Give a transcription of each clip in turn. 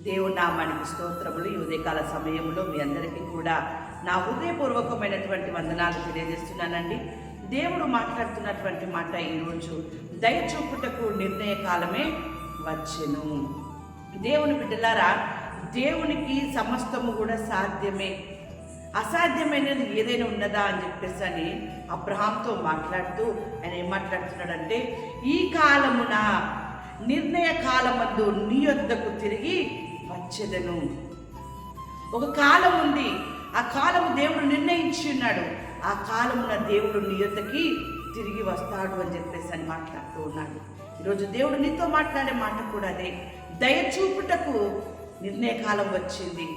దేవుని నామానికి స్తోత్రములు. ఈ ఉదయకాల సమయంలో మీ అందరికీ కూడా నా హృదయపూర్వకమైనటువంటి వందనాలు తెలియజేస్తున్నానండి. దేవుడు మాట్లాడుతున్నటువంటి మాట ఈరోజు దయచూపుటకు నిర్ణయ కాలమే వచ్చెను. దేవుని బిడ్డలారా, దేవునికి సమస్తము కూడా సాధ్యమే. అసాధ్యమైనది ఏదైనా ఉన్నదా అని చెప్పేసి అని అబ్రహాంతో మాట్లాడుతూ ఆయన ఏం మాట్లాడుతున్నాడంటే, ఈ కాలమున నిర్ణయ కాలమందు నీ యొద్దకు తిరిగి వచ్చెదను. ఒక కాలం ఉంది, ఆ కాలము దేవుడు నిర్ణయించి ఉన్నాడు. ఆ కాలమున దేవుడు నీ యొద్దకి తిరిగి వస్తాడు అని చెప్పేసి అని మాట్లాడుతూ ఉన్నాడు. ఈరోజు దేవుడు నీతో మాట్లాడే మాట కూడా అదే. దయచూపుటకు నిర్ణయ కాలం వచ్చింది.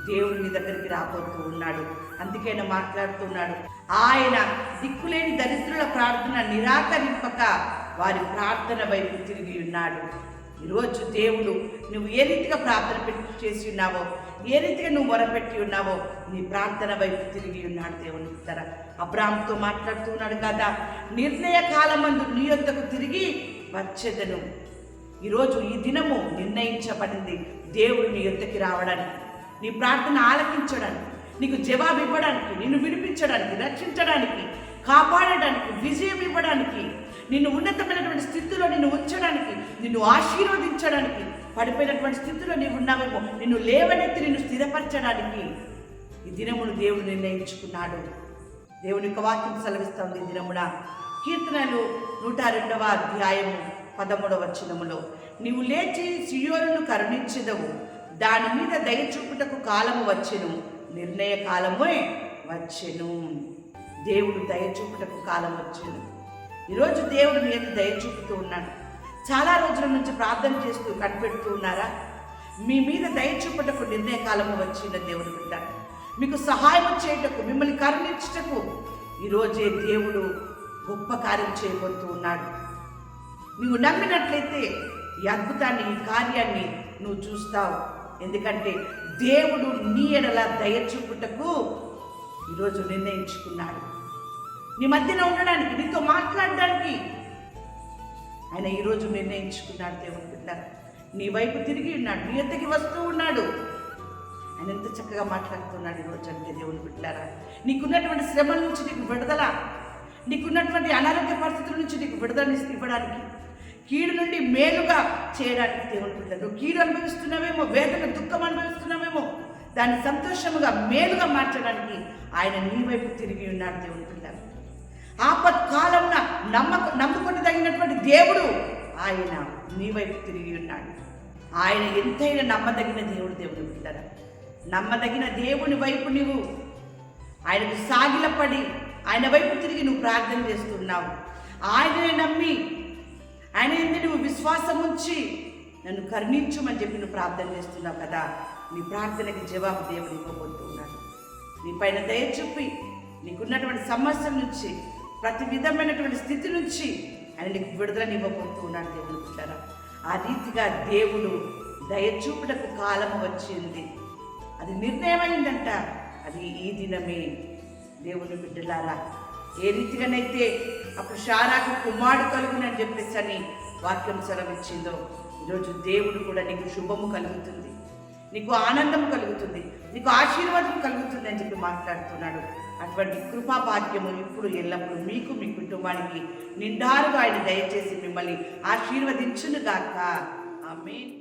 దేవుడు నీ దగ్గరికి రాబోతూ ఉన్నాడు. అందుకైనా మాట్లాడుతున్నాడు. ఆయన దిక్కులేని దరిద్రుల ప్రార్థన నిరాకరింపక వారి ప్రార్థన వైపు తిరిగి ఉన్నాడు. ఈరోజు దేవుడు నువ్వు ఏ రీతిగా ప్రార్థన చేసి ఉన్నావో, ఏ రీతిగా నువ్వు మొరపెట్టి ఉన్నావో, నీ ప్రార్థన వైపు తిరిగి ఉన్నాడు. దేవుని ఇతర అబ్రాహాముతో మాట్లాడుతున్నాడు కదా, నిర్ణయ కాలమందు నీ యొద్దకు తిరిగి వచ్చెదను. ఈరోజు ఈ దినము నిర్ణయించబడింది దేవుడు నీ యొద్దకి రావడానికి, నీ ప్రార్థన ఆలకించడానికి, నీకు జవాబు ఇవ్వడానికి, నిన్ను విడిపించడానికి, రక్షించడానికి, కాపాడడానికి, విజయం ఇవ్వడానికి, నిన్ను ఉన్నతమైనటువంటి స్థితిలో నిన్ను ఉంచడానికి, నిన్ను ఆశీర్వదించడానికి, పడిపోయినటువంటి స్థితిలో నీవు ఉన్నావేమో నిన్ను లేవనెత్తి నిన్ను స్థిరపరచడానికి ఈ దినమును దేవుడు నిర్ణయించుకున్నాడు. దేవుని యొక్క వాక్యం సెలవిస్తుంది. ఈ దినమున కీర్తనలు 102వ అధ్యాయము 13వ వచనములో, నీవు లేచి సియోనును కరుణించెదవు, దాని మీద దయచూపుటకు కాలము వచ్చెను, నిర్ణయ కాలమే వచ్చెను. దేవుడు దయచూపుటకు కాలం వచ్చెను. ఈరోజు దేవుడు మీద దయచూపుతూ ఉన్నాడు. చాలా రోజుల నుంచి ప్రార్థన చేస్తూ కనిపెడుతూ ఉన్నారా? మీ మీద దయచూపుటకు నిర్ణయ కాలము వచ్చిన దేవుడు బిడ్డ, మీకు సహాయం చేయటకు, మిమ్మల్ని కరుణించుటకు ఈరోజే దేవుడు గొప్ప కార్యం చేయబోతూ ఉన్నాడు. నువ్వు నమ్మినట్లయితే ఈ అద్భుతాన్ని, ఈ కార్యాన్ని నువ్వు చూస్తావు. ఎందుకంటే దేవుడు నీ ఎడల దయచూపుటకు ఈరోజు నిర్ణయించుకున్నాడు. నీ మధ్యన ఉండడానికి, నీతో మాట్లాడడానికి ఆయన ఈరోజు నిర్ణయించుకున్నాడు. దేవుని బిడ్డ నీ వైపు తిరిగి ఉన్నాడు, నీ ఎద్దకి వస్తూ ఉన్నాడు. ఆయన ఎంత చక్కగా మాట్లాడుతున్నాడు ఈరోజు అంటే దేవుని బిడ్డారా, నీకున్నటువంటి శ్రమల నుంచి నీకు విడుదల, నీకున్నటువంటి అనారోగ్య పరిస్థితుల నుంచి నీకు విడుదల ఇవ్వడానికి, కీడు నుండి మేలుగా చేయడానికి దేవుని బిడ్డ, నువ్వు కీడు అనుభవిస్తున్నావేమో, వేదన దుఃఖం అనుభవిస్తున్నావేమో, దాన్ని సంతోషముగా మేలుగా మార్చడానికి ఆయన నీ వైపు తిరిగి ఉన్నాడు. దేవుని బిడ్డ ఆపత్కాలంలో నమ్ముకొని తగినటువంటి దేవుడు ఆయన నీ వైపు తిరిగి ఉన్నాడు. ఆయన ఎంతైనా నమ్మదగిన దేవుడు. దేవుని బిడ్డ నమ్మదగిన దేవుని వైపు నువ్వు ఆయనకు సాగిలపడి ఆయన వైపు తిరిగి నువ్వు ప్రార్థన చేస్తున్నావు. ఆయననే నమ్మి ఆయన ఏంటి నువ్వు విశ్వాసం ఉంచి నన్ను కరుణించుమని చెప్పి నువ్వు ప్రార్థన చేస్తున్నావు కదా, నీ ప్రార్థనకి జవాబు దేవుడు ఇవ్వబోతున్నాడు. నీ పైన దయ చూపి నీకున్నటువంటి సమస్య నుంచి, ప్రతి విధమైనటువంటి స్థితి నుంచి ఆయన నీకు విడుదలని ఇవ్వబోతున్నాడు. దేవుడు బిడ్డలారా, ఆ రీతిగా దేవుడు దయచూపుటకు కాలము వచ్చింది. అది నిర్ణయమైందంట. అది ఈ దినమే. దేవుని బిడ్డలారా, ఏ రీతిగానైతే అప్పుడు శారాకు కుమారుడు కలుగునని చెప్పేసి అని వాక్యం సెలవిచ్చిందో, ఈరోజు దేవుడు కూడా నీకు శుభము కలుగుతుంది, నీకు ఆనందం కలుగుతుంది, నీకు ఆశీర్వాదం కలుగుతుంది అని చెప్పి మాట్లాడుతున్నాడు. అటువంటి కృపా భాగ్యము ఇప్పుడు ఎల్లప్పుడూ మీకు, మీ కుటుంబానికి నిండారుగా ఆయన దయచేసి మిమ్మల్ని ఆశీర్వదించునుగాక. ఆమేన్.